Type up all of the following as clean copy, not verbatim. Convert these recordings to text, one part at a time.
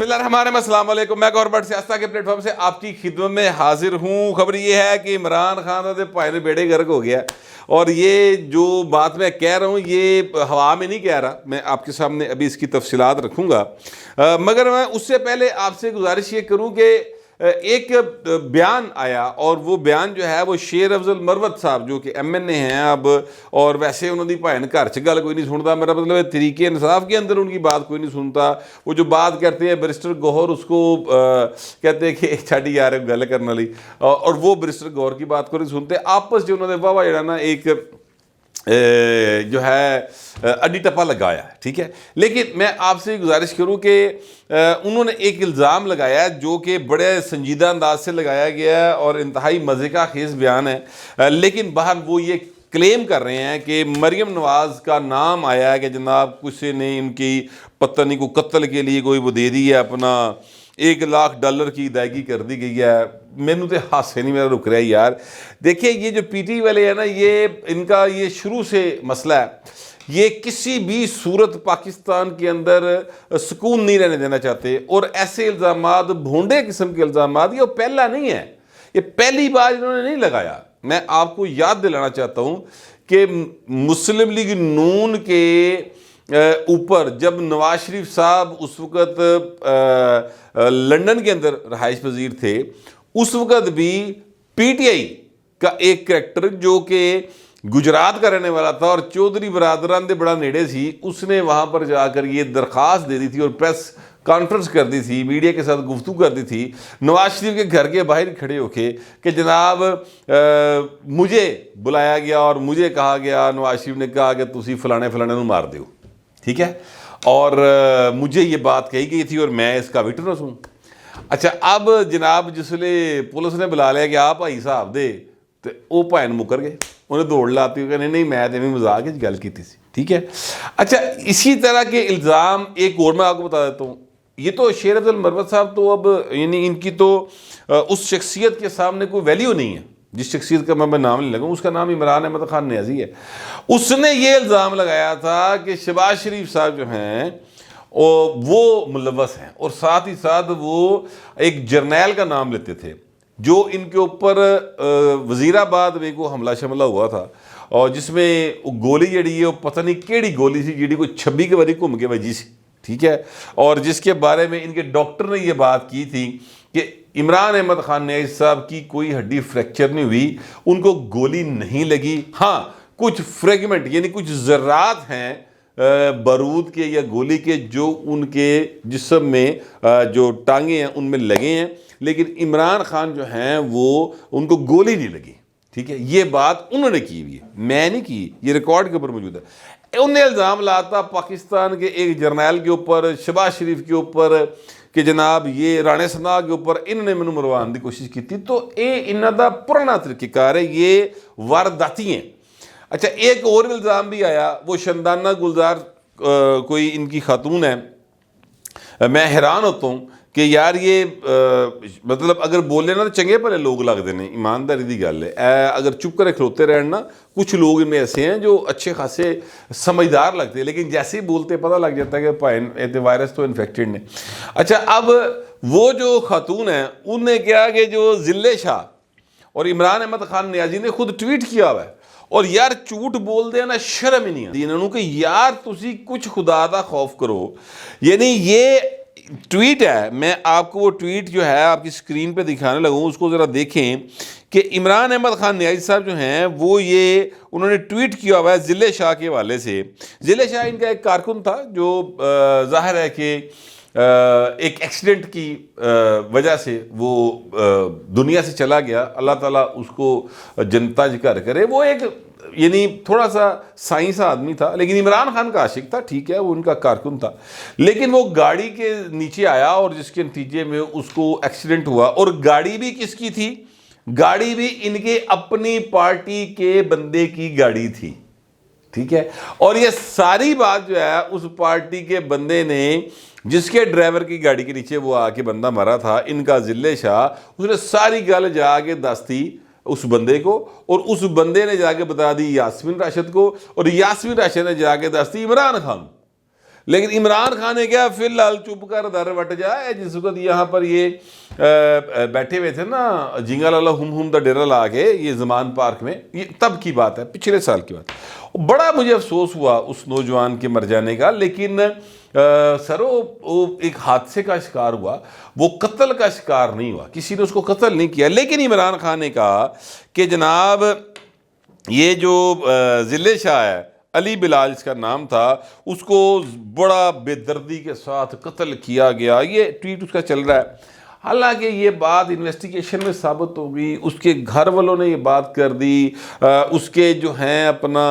بسم اللہ الرحمن الرحیم، السلام علیکم۔ میں گور بٹ سیاستہ کے پلیٹ فارم سے آپ کی خدمت میں حاضر ہوں۔ خبر یہ ہے کہ عمران خان دے پائے نے بیڑے گرک ہو گیا، اور یہ جو بات میں کہہ رہا ہوں یہ ہوا میں نہیں کہہ رہا، میں آپ کے سامنے ابھی اس کی تفصیلات رکھوں گا، مگر میں اس سے پہلے آپ سے گزارش یہ کروں کہ ایک بیان آیا، اور وہ بیان جو ہے وہ شیر افضل مروت صاحب جو کہ ایم این اے ہیں اب، اور ویسے انہوں نے بھائن گھر چ گل کوئی نہیں سنتا، میرا مطلب ہے طریقے انصاف کے اندر ان کی بات کوئی نہیں سنتا۔ وہ جو بات کرتے ہیں بیرسٹر گوہر اس کو کہتے ہیں کہ چھاڑی یار گل کرنے والی، اور وہ بیرسٹر گوہر کی بات کو نہیں سنتے۔ آپس جو انہوں نے واہ جڑا نا ایک جو ہے اڈی ٹپا لگایا ہے، ٹھیک ہے۔ لیکن میں آپ سے گزارش کروں کہ انہوں نے ایک الزام لگایا جو کہ بڑے سنجیدہ انداز سے لگایا گیا ہے اور انتہائی مزے کا خیز بیان ہے، لیکن باہر وہ یہ کلیم کر رہے ہیں کہ مریم نواز کا نام آیا ہے کہ جناب کسی نے ان کی پتنی کو قتل کے لیے کوئی وہ دے دی ہے، اپنا $1,00,000 کی ادائیگی کر دی گئی ہے۔ مینوں تو ہاسے نہیں میرا رک رہا ہے یار۔ دیکھیں یہ جو پی ٹی والے ہیں نا، یہ ان کا یہ شروع سے مسئلہ ہے، یہ کسی بھی صورت پاکستان کے اندر سکون نہیں رہنے دینا چاہتے، اور ایسے الزامات بھونڈے قسم کے الزامات یہ پہلا نہیں ہے، یہ پہلی بار انہوں نے نہیں لگایا۔ میں آپ کو یاد دلانا چاہتا ہوں کہ مسلم لیگ نون کے اوپر جب نواز شریف صاحب اس وقت لندن کے اندر رہائش پذیر تھے، اس وقت بھی پی ٹی آئی کا ایک کریکٹر جو کہ گجرات کا رہنے والا تھا اور چودھری برادران دے بڑا نیڑے سی، اس نے وہاں پر جا کر یہ درخواست دے دی تھی اور پریس کانفرنس کر دی تھی، میڈیا کے ساتھ گفتگو کر دی تھی نواز شریف کے گھر کے باہر کھڑے ہو کے کہ جناب مجھے بلایا گیا اور مجھے کہا گیا، نواز شریف نے کہا کہ تسی فلانے فلانے نو مار دیو، ٹھیک ہے، اور مجھے یہ بات کہی گئی تھی اور میں اس کا وٹنس ہوں۔ اچھا اب جناب جس لئے پولیس نے بلا لیا کہ آپ بھائی صاحب دے، تو وہ بھائن مکر گئے، انہیں دوڑ لاتی کہ نہیں میں تو مزاق کی گل کی تھی، ٹھیک ہے۔ اچھا اسی طرح کے الزام ایک اور میں آپ کو بتا دیتا ہوں، یہ تو شیر افضل مروت صاحب تو اب یعنی ان کی تو اس شخصیت کے سامنے کوئی ویلیو نہیں ہے، جس شخصیت کا میں نام نہیں لگوں، اس کا نام عمران احمد خان نیازی ہے۔ اس نے یہ الزام لگایا تھا کہ شہباز شریف صاحب جو ہیں وہ ملوث ہیں، اور ساتھ ہی ساتھ وہ ایک جرنیل کا نام لیتے تھے جو ان کے اوپر وزیر آباد میں کو حملہ شملہ ہوا تھا، اور جس میں گولی جڑی ہے وہ پتہ نہیں کیڑی گولی سی جڑی کوئی 26 کے باری گھوم کے بجی سی، ٹھیک ہے، اور جس کے بارے میں ان کے ڈاکٹر نے یہ بات کی تھی کہ عمران احمد خان نیازی صاحب کی کوئی ہڈی فریکچر نہیں ہوئی، ان کو گولی نہیں لگی، ہاں کچھ فریگمنٹ یعنی کچھ ذرات ہیں بارود کے یا گولی کے جو ان کے جسم میں جو ٹانگیں ہیں ان میں لگے ہیں، لیکن عمران خان جو ہیں وہ ان کو گولی نہیں لگی، ٹھیک ہے۔ یہ بات انہوں نے کی ہوئی ہے، میں نہیں کی، یہ ریکارڈ کے اوپر موجود ہے۔ انہوں نے الزام لاتا پاکستان کے ایک جرنیل کے اوپر، شہباز شریف کے اوپر، کہ جناب یہ رانے ثنا کے اوپر انہوں نے منو مروانے کی کوشش کی تھی، تو یہ انہوں دا پرانا طریقہ کار ہے، یہ وارداتی ہیں۔ اچھا ایک اور الزام بھی آیا، وہ شندانہ گلزار کوئی ان کی خاتون ہے، میں حیران ہوتا ہوں کہ یار یہ مطلب اگر بولے نا تو چنگے بھلے لوگ لگتے ہیں، ایمانداری دی گل ہے، اگر چپ کرے کھلوتے رہن نا، کچھ لوگ ان میں ایسے ہیں جو اچھے خاصے سمجھدار لگتے ہیں، لیکن جیسے ہی بولتے پتہ لگ جاتا ہے کہ بھائی وائرس تو انفیکٹڈ نے۔ اچھا اب وہ جو خاتون ہیں انہوں نے کیا کہ جو ضلع شاہ اور عمران احمد خان نیازی نے خود ٹویٹ کیا ہوا ہے، اور یار جھوٹ بول دے نا شرم ہی نہیں آتی انہوں کہ یار تسی کچھ خدا دا خوف کرو، یعنی یہ ٹویٹ ہے، میں آپ کو وہ ٹویٹ جو ہے آپ کی سکرین پہ دکھانے لگوں، اس کو ذرا دیکھیں کہ عمران احمد خان نیازی صاحب جو ہیں وہ یہ انہوں نے ٹویٹ کیا ہوا ہے ضلع شاہ کے حوالے سے۔ ضلع شاہ ان کا ایک کارکن تھا جو ظاہر ہے کہ ایک ایکسیڈنٹ کی وجہ سے وہ دنیا سے چلا گیا، اللہ تعالیٰ اس کو جنتا ذکر کرے۔ وہ ایک یعنی تھوڑا سا سائنس آدمی تھا، لیکن عمران خان کا عاشق تھا، ٹھیک ہے، وہ ان کا کارکن تھا، لیکن وہ گاڑی کے نیچے آیا اور جس کے نتیجے میں اس کو ایکسیڈنٹ ہوا، اور گاڑی بھی کس کی تھی؟ گاڑی بھی ان کے اپنی پارٹی کے بندے کی گاڑی تھی، ٹھیک ہے، اور یہ ساری بات جو ہے اس پارٹی کے بندے نے جس کے ڈرائیور کی گاڑی کے نیچے وہ آ کے بندہ مرا تھا، ان کا ضلع شاہ، اس نے ساری گل جا کے دس دی اس بندے کو، اور اس بندے نے جا کے بتا دی یاسمین راشد کو، اور یاسمین راشد نے جا کے دس دی عمران خان۔ لیکن عمران خان نے کیا فی الحال چپ کر در وٹ جائے. جس وقت یہاں پر یہ بیٹھے ہوئے تھے نا جنگا لالا ہم دا ڈیرا لا کے یہ زمان پارک میں, یہ تب کی بات ہے, پچھلے سال کی بات. بڑا مجھے افسوس ہوا اس نوجوان کے مر جانے کا, لیکن سر وہ ایک حادثے کا شکار ہوا, وہ قتل کا شکار نہیں ہوا, کسی نے اس کو قتل نہیں کیا. لیکن عمران خان نے کہا کہ جناب یہ جو ضلع شاہ ہے علی بلال اس کا نام تھا, اس کو بڑا بے دردی کے ساتھ قتل کیا گیا. یہ ٹویٹ اس کا چل رہا ہے. حالانکہ یہ بات انویسٹیگیشن میں ثابت ہو گئی, اس کے گھر والوں نے یہ بات کر دی, اس کے جو ہیں اپنا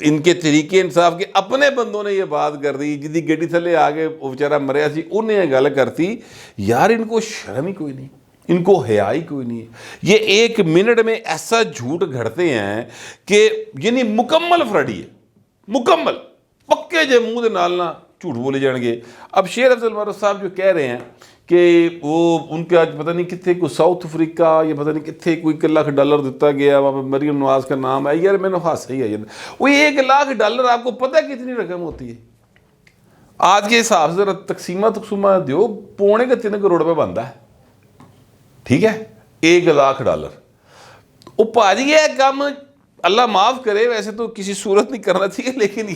ان کے طریقے انصاف کے اپنے بندوں نے یہ بات کر دی, جدی گڈی تھلے آگے وہ بیچارہ مریا سی انہیں یہ گل کرتی. یار ان کو شرم ہی کوئی نہیں, ان کو حیا ہی کوئی نہیں ہے. یہ 1 منٹ میں ایسا جھوٹ گھڑتے ہیں کہ یعنی مکمل فراڈی ہے, مکمل پکے جے منہ دے نال نہ جھوٹ بولے جان گے. اب شیر افضل مرود صاحب جو کہہ رہے ہیں کہ وہ ان کے آج پتہ نہیں کتنے کوئی ساؤتھ افریقہ یا پتہ نہیں کتنے کوئی $1 لاکھ دیتا گیا, وہاں پہ مریم نواز کا نام ہے. یار میں نے ہاتھ صحیح ہے, وہ $1 لاکھ آپ کو پتہ ہے کتنی رقم ہوتی ہے آج کے حساب سے؟ ذرا تقسیمہ دیو, $2.25 کروڑ بنتا ہے, ٹھیک ہے, $1 لاکھ. وہ پاجی ہے کام, اللہ معاف کرے ویسے تو کسی صورت نہیں کرنا چاہیے, لیکن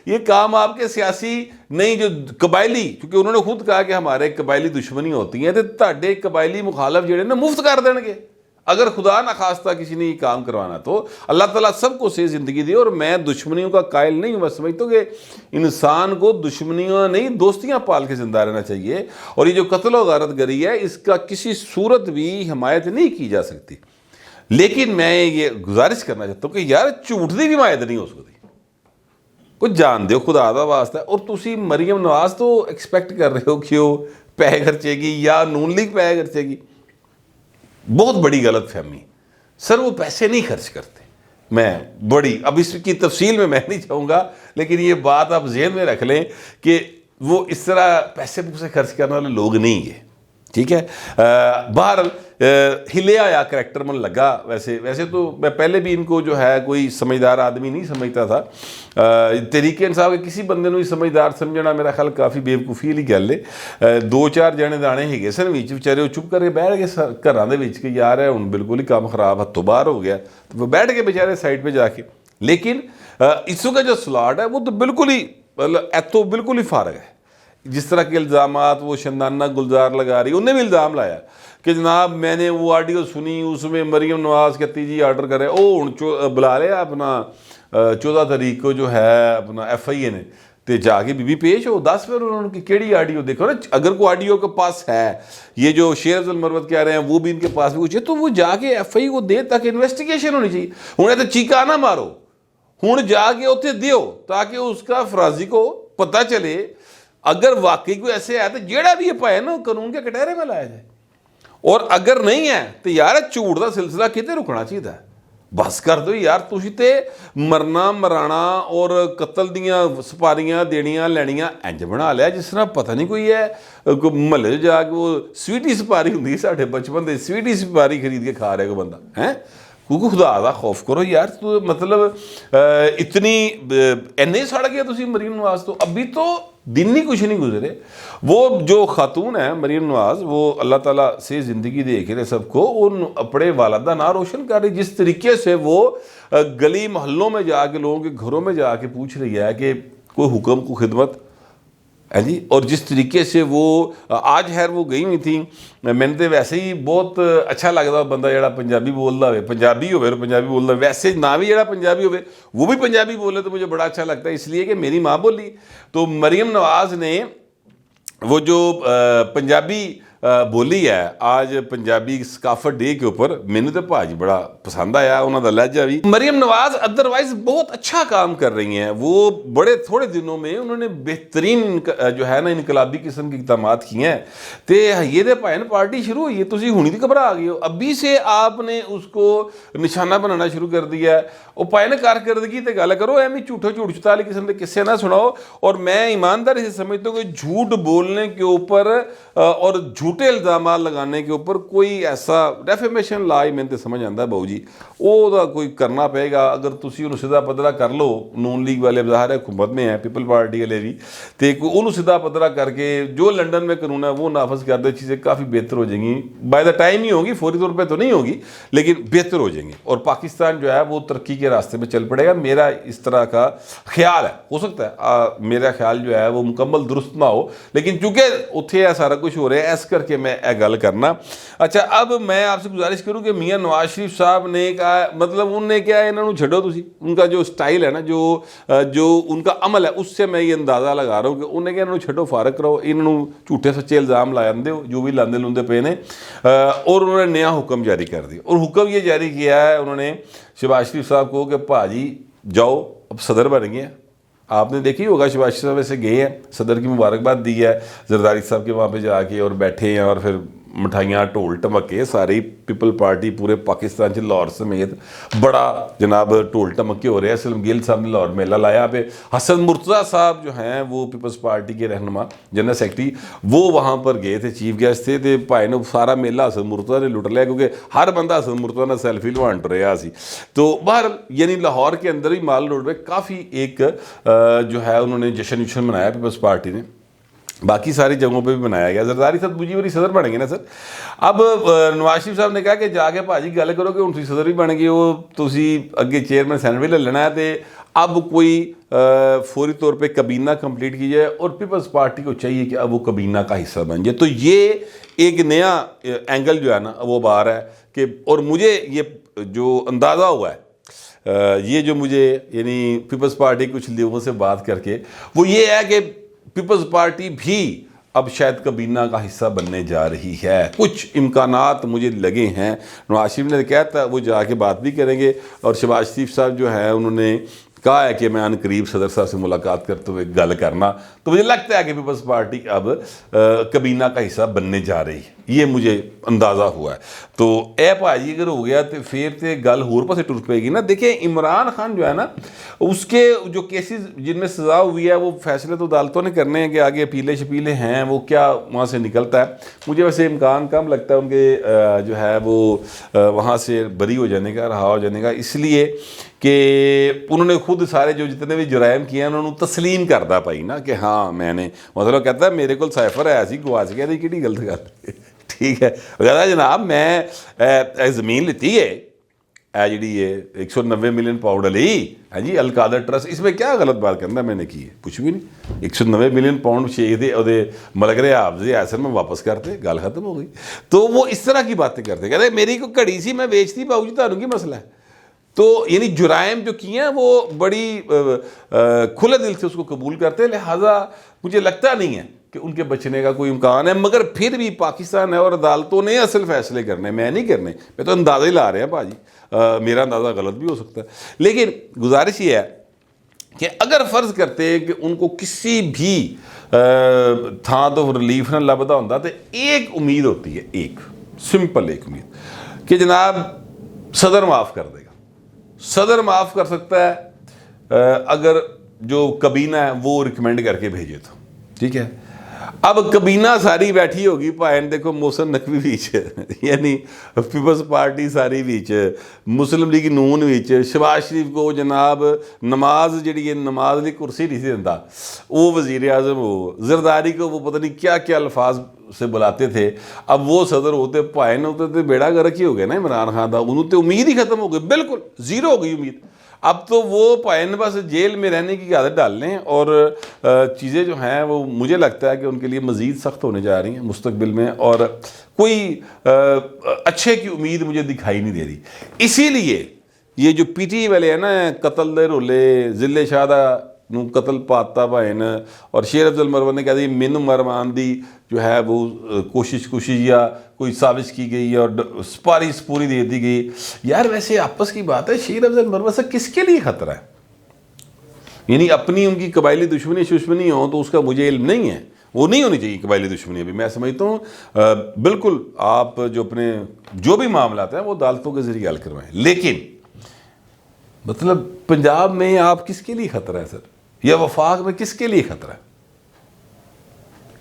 یہ کام آپ کے سیاسی نہیں جو قبائلی, کیونکہ انہوں نے خود کہا کہ ہمارے قبائلی دشمنی ہوتی ہیں, تو تہاڈے قبائلی مخالف جڑے نا مفت کر دیں گے اگر خدا نہ خواستہ کسی نے یہ کام کروانا. تو اللہ تعالیٰ سب کو صحیح زندگی دے, اور میں دشمنیوں کا قائل نہیں ہوں. میں سمجھتا ہوں کہ انسان کو دشمنیاں نہیں دوستیاں پال کے زندہ رہنا چاہیے, اور یہ جو قتل و غارت گری ہے اس کا کسی صورت بھی حمایت نہیں کی جا سکتی. لیکن میں یہ گزارش کرنا چاہتا ہوں کہ یار جھوٹ دی بھی حمایت نہیں ہو سکتی, کچھ جان دیو خدا دا واسطہ. اور تسی مریم نواز تو ایکسپیکٹ کر رہے ہو کہ وہ پیسے خرچے گی یا نون لیگ پیسے خرچے گی, بہت بڑی غلط فہمی. سر وہ پیسے نہیں خرچ کرتے, میں بڑی اب اس کی تفصیل میں نہیں چاہوں گا, لیکن یہ بات آپ ذہن میں رکھ لیں کہ وہ اس طرح پیسے خرچ کرنے والے لوگ نہیں ہیں, ٹھیک ہے. بہرحال ہلیا یا کریکٹر من لگا. ویسے تو میں پہلے بھی ان کو جو ہے کوئی سمجھدار آدمی نہیں سمجھتا تھا. تحریک انصاف کے کسی بندے نو سمجھدار سمجھنا میرا خیال کافی بیوقوفی والی گل ہے. 2-4 جنے دانے ہیگے سن وچ, بیچارے وہ چپ کر کے بیٹھ گئے گھراں دے وچ کہ یار ہے ہن بالکل ہی کام خراب, ہتھوں باہر ہو گیا, تو وہ بیٹھ گئے بیچارے سائڈ پہ جا کے. لیکن اس کا جو سلاٹ ہے وہ تو بالکل ہی ایتھوں بالکل ہی فارغ ہے. جس طرح کے الزامات وہ شندانہ گلزار لگا رہی, انہیں بھی الزام لایا کہ جناب میں نے وہ آڈیو سنی, اس میں مریم نواز کہتی جی آرڈر کرے, ہن بلا لیا اپنا 14 تاریخ کو جو ہے اپنا FIA نے, تے جا کے بی پیش ہو, 10 پھر انہوں نے کیڑی آڈیو دیکھو نا. اگر کوئی آڈیو کے پاس ہے, یہ جو شیر افضل مرود کہہ رہے ہیں وہ بھی ان کے پاس بھی کچھ ہے, تو وہ جا کے FIA کو دے تاکہ انویسٹیگیشن ہونی چاہیے. ہوں تو چیکا نہ مارو, ہوں جا کے اتنے دیو تاکہ اس کا فرازی کو پتہ چلے. اگر واقعی کوئی ایسے ہے تو جیڑا بھی یہ پائے نا قانون کے کٹہرے میں لایا جائے, اور اگر نہیں ہے تو یار جھوٹ دا سلسلہ کتے رکنا چاہیے. بس کر دو یار, تسی تے مرنا مرانا اور قتل دیاں سپاریاں دینیاں لینیاں انج بنا لیا جس طرح پتہ نہیں کوئی ہے محلے جا کے وہ سویٹی سپاری ہوندی ساڈے بچپن دے, سویٹی سپاری خرید کے کھا رہے کوئی بندہ ہیں. کیونکہ خدا دا خوف کرو یار, تو مطلب اتنی اینے سڑ گیا تسی مریم نواز. تو ابھی تو دن ہی کچھ نہیں گزرے. وہ جو خاتون ہے مریم نواز, وہ اللہ تعالیٰ سے زندگی دے کے سب کو, ان اپنے والدہ نہ روشن کر رہی. جس طریقے سے وہ گلی محلوں میں جا کے لوگوں کے گھروں میں جا کے پوچھ رہی ہے کہ کوئی حکم کو خدمت ہے جی, اور جس طریقے سے وہ آج خیر وہ گئی ہوئی تھیں, میں نے ویسے ہی بہت اچھا لگتا بندہ جڑا پنجابی بولتا ہوئے, پنجابی ہوئے اور پنجابی بولتا, ویسے نہ بھی جڑا پنجابی ہوئے وہ بھی پنجابی بولے تو مجھے بڑا اچھا لگتا ہے, اس لیے کہ میری ماں بولی. تو مریم نواز نے وہ جو پنجابی بولی ہے آج پنجابی ثقافت ڈے کے اوپر, میں نے تو بھاجی بڑا پسند آیا انہوں کا لہجہ بھی. مریم نواز ادروائز بہت اچھا کام کر رہی ہیں. وہ بڑے تھوڑے دنوں میں انہوں نے بہترین جو ہے نا انقلابی قسم کے اقدامات کیے ہیں. تے یہ دے پائن پارٹی شروع ہوئی ہے, تسی ہونی تو گھبرا آ گئے ہو, ابھی سے آپ نے اس کو نشانہ بنانا شروع کر دیا ہے. وہ پائن کارکردگی تے گل کرو, ایویں جھوٹ چھوٹا والی قسم کے قصے نہ سناؤ. اور میں ایمانداری سے سمجھتا ہوں کہ جھوٹ بولنے کے اوپر اور جھوٹ جھوٹے الزامات لگانے کے اوپر کوئی ایسا ڈیفیمیشن لا ہی میں سمجھ آتا ہے بہو جی وہ کوئی کرنا پے گا. اگر تسی انہوں سیدھا پدرا کر لو, نون لیگ والے ظاہر ہے حکومت میں ہیں, پیپل پارٹی والے بھی, تو انہوں سیدھا پدرا کر کے جو لنڈن میں قانون ہے وہ نافذ کر دے, چیزیں کافی بہتر ہو جائیں گی. بائی دا ٹائم ہی ہوگی, فوری طور پہ تو نہیں ہوگی لیکن بہتر ہو جائیں گے, اور پاکستان جو ہے وہ ترقی کے راستے میں چل پڑے گا. میرا اس طرح کا خیال ہے. ہو سکتا ہے میرا خیال جو ہے وہ مکمل درست نہ ہو, لیکن چونکہ اتھے ہے سارا کچھ ہو رہا ہے ایس کر کے میں گل کرنا. اچھا, اب میں آپ سے گزارش کروں کہ میاں نواز شریف صاحب نے کہا, مطلب انہوں نے کیا انہوں نے چھڈو تسی, ان کا جو سٹائل ہے نا, جو ان کا عمل ہے, اس سے میں یہ اندازہ لگا رہا ہوں کہ انہوں نے کہا انہوں چھڈو فارغ کرو, انہوں نے جھوٹے سچے الزام لائے ہو جو بھی لاندے لوندے پے نے, اور انہوں نے نیا حکم جاری کر دیا. اور حکم یہ جاری کیا ہے انہوں نے شہباز شریف صاحب کو کہ بھاجی جاؤ اب صدر بن گئے ہیں. آپ نے دیکھی ہوگا شہباز شریف صاحب ایسے گئے ہیں, صدر کی مبارکباد دی ہے زرداری صاحب کے وہاں پہ جا کے, اور بیٹھے ہیں, اور پھر مٹھائیاں ٹول ٹمکے ساری پیپل پارٹی پورے پاکستان سے لاہور سمیت بڑا جناب ٹول ٹمکے ہو رہے ہیں. سلم گیل صاحب نے لاہور میلہ لایا پہ, حسن مرتضیٰ صاحب جو ہیں وہ پیپلز پارٹی کے رہنما جنرل سیکرٹری, وہ وہاں پر گئے تھے, چیف گیسٹ تھے. تو بھائی نے سارا میلہ حسن مرتضیٰ نے لٹ لیا, کیونکہ ہر بندہ حسن مرتضیٰ نے سیلفی لوانٹ رہا سی. تو باہر یعنی لاہور کے اندر ہی مال روڈ پہ کافی ایک جو ہے انہوں نے جشن منایا پیپلز پارٹی نے. باقی ساری جگہوں پہ بھی بنایا گیا. زرداری صاحب مجھے بری صدر بن گے نا سر. اب نواز شریف صاحب نے کہا کہ جا کے بھاجی گل کرو کہ ہوں تسی صدر بھی بن گئے ہو, تسی اگے چیئرمین سینٹ بھی لے لینا ہے, تو اب کوئی فوری طور پہ کابینہ کمپلیٹ کی جائے, اور پیپلز پارٹی کو چاہیے کہ اب وہ کابینہ کا حصہ بن جائے. تو یہ ایک نیا اینگل جو ہے نا وہ باہر ہے کہ, اور مجھے یہ جو اندازہ ہوا ہے, یہ جو مجھے یعنی پیپلز پارٹی کچھ لوگوں سے بات کر کے, وہ یہ ہے کہ پیپلز پارٹی بھی اب شاید کابینہ کا حصہ بننے جا رہی ہے. کچھ امکانات مجھے لگے ہیں. نواز شریف نے کہا تھا وہ جا کے بات بھی کریں گے, اور شہباز شریف صاحب جو ہیں انہوں نے کہا ہے کہ میں ان قریب صدر صاحب سے ملاقات کرتے ہوئے گل کرنا. تو مجھے لگتا ہے کہ پیپلز پارٹی اب کابینہ کا حصہ بننے جا رہی ہے, یہ مجھے اندازہ ہوا ہے. تو اے بھاجی اگر ہو گیا تو پھر تو گل ہور پاسے ٹر پے گی نا. دیکھیں عمران خان جو ہے نا, اس کے جو کیسز جن میں سزا ہوئی ہے وہ فیصلے تو عدالتوں نے کرنے ہیں کہ آگے اپیلیں شپیلیں ہیں, وہ کیا وہاں سے نکلتا ہے. مجھے ویسے امکان کم لگتا ہے ان کے جو ہے وہ وہاں سے بری ہو جانے کا, رہا ہو جانے کا, اس لیے کہ انہوں نے خود سارے جو جتنے بھی جرائم کیے ہیں انہوں نے تسلیم کردا پائی نا کہ ہاں میں نے, مطلب کہتا ہے میرے کو سائفر ہے ایسی گواچ گیا, کہڑی غلط گل, ٹھیک ہے. کہتا جناب میں زمین لیتی ہے جی یہ 190 ملین پاؤنڈ لی, ہاں جی القادر ٹرسٹ, اس میں کیا غلط بات کرنا میں نے کی ہے, کچھ بھی نہیں. 190 ملین پاؤنڈ شیخ دے اور ملکرے حافظ ایسن میں واپس کرتے, گل ختم ہو گئی. تو وہ اس طرح کی باتیں کرتے, کہتے میری کو گھڑی سی میں بیچتی باؤ جی تانوں کی مسئلہ ہے. تو یعنی جرائم جو کیے ہیں وہ بڑی کھلے دل سے اس کو قبول کرتے ہیں. لہٰذا مجھے لگتا نہیں ہے کہ ان کے بچنے کا کوئی امکان ہے, مگر پھر بھی پاکستان ہے اور عدالتوں نے اصل فیصلے کرنے, میں نہیں کرنے, میں تو اندازہ ہی لا رہے ہیں بھاجی, میرا اندازہ غلط بھی ہو سکتا ہے. لیکن گزارش یہ ہے کہ اگر فرض کرتے کہ ان کو کسی بھی تھاں تو ریلیف نہ لبدا ہوتا, تو ایک امید ہوتی ہے, ایک سمپل ایک امید کہ جناب صدر معاف کر دے گا. صدر معاف کر سکتا ہے اگر جو کابینہ ہے وہ ریکمینڈ کر کے بھیجے تو, ٹھیک ہے. اب کابینہ ساری بیٹھی ہوگی پائن, دیکھو محسن نقوی بیچ, یعنی پیپلز پارٹی ساری بیچ, مسلم لیگ نون بیچ, شہباز شریف کو جناب نماز جڑی ہے نماز لی کرسی نہیں سی دیندا, وہ وزیر اعظم ہو, زرداری کو وہ پتہ نہیں کیا کیا الفاظ سے بلاتے تھے, اب وہ صدر ہوتے پائن ہوتے تو بیڑا گرک ہی ہو گیا نا عمران خان دا. انہوں تو امید ہی ختم ہو گئی, بالکل زیرو ہو گئی امید. اب تو وہ پائن بس جیل میں رہنے کی عادت ڈال لیں, اور چیزیں جو ہیں وہ مجھے لگتا ہے کہ ان کے لیے مزید سخت ہونے جا رہی ہیں مستقبل میں, اور کوئی اچھے کی امید مجھے دکھائی نہیں دے رہی. اسی لیے یہ جو پی ٹی والے ہیں نا, قتل دے رولے, ضلع شہدہ نو قتل پاتا بھائن, اور شیر افضل مرون نے کہا دی مین مرمان دی جو ہے وہ کوشش یا کوئی سازش کی گئی اور سپاری پوری دے دی گئی. یار ویسے آپس کی بات ہے, شیر افضل مرون سے کس کے لیے خطرہ ہے؟ یعنی اپنی ان کی قبائلی دشمنی ہو تو اس کا مجھے علم نہیں ہے, وہ نہیں ہونی چاہیے قبائلی دشمنی. ابھی میں سمجھتا ہوں بالکل آپ جو اپنے جو بھی معاملات ہیں وہ عدالتوں کے ذریعے حل کروائیں, لیکن مطلب پنجاب میں آپ کس کے لیے خطرہ ہے سر, یا وفاق میں کس کے لیے خطرہ ہے؟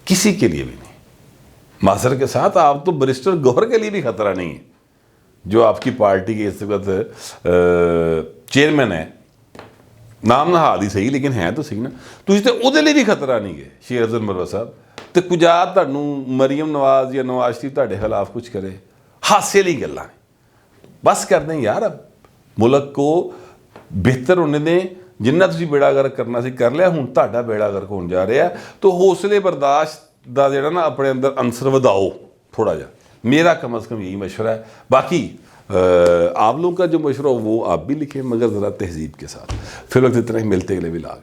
کسی کے لیے بھی نہیں. معذرت کے ساتھ آپ تو برسٹر گوہر کے لیے بھی خطرہ نہیں ہے، جو آپ کی پارٹی کے اس وقت چیئرمین ہے، نام نہ ہی صحیح لیکن ہے تو صحیح نا، تجھے تے وہ لیے بھی خطرہ نہیں ہے شیر افضل مروت صاحب، تو کجا تہنوں مریم نواز یا نواز شریف تہاڈے خلاف کچھ کرے، ہاسے لی گلاں بس کر دیں یار، اب ملک کو بہتر ہونے دیں، جنہ تسی بیڑا گرک کرنا سی کر لیا، ہوں تہاڈا بیڑا گرک ہون جا رہا ہے، تو حوصلے برداشت دا جڑا نا اپنے اندر عنصر وداؤ تھوڑا جا، میرا کم از کم یہی مشورہ ہے۔ باقی آپ لوگوں کا جو مشورہ ہو وہ آپ بھی لکھیں، مگر ذرا تہذیب کے ساتھ۔ فی الوقت اتنا ہی، ملتے اگلے ولاگ۔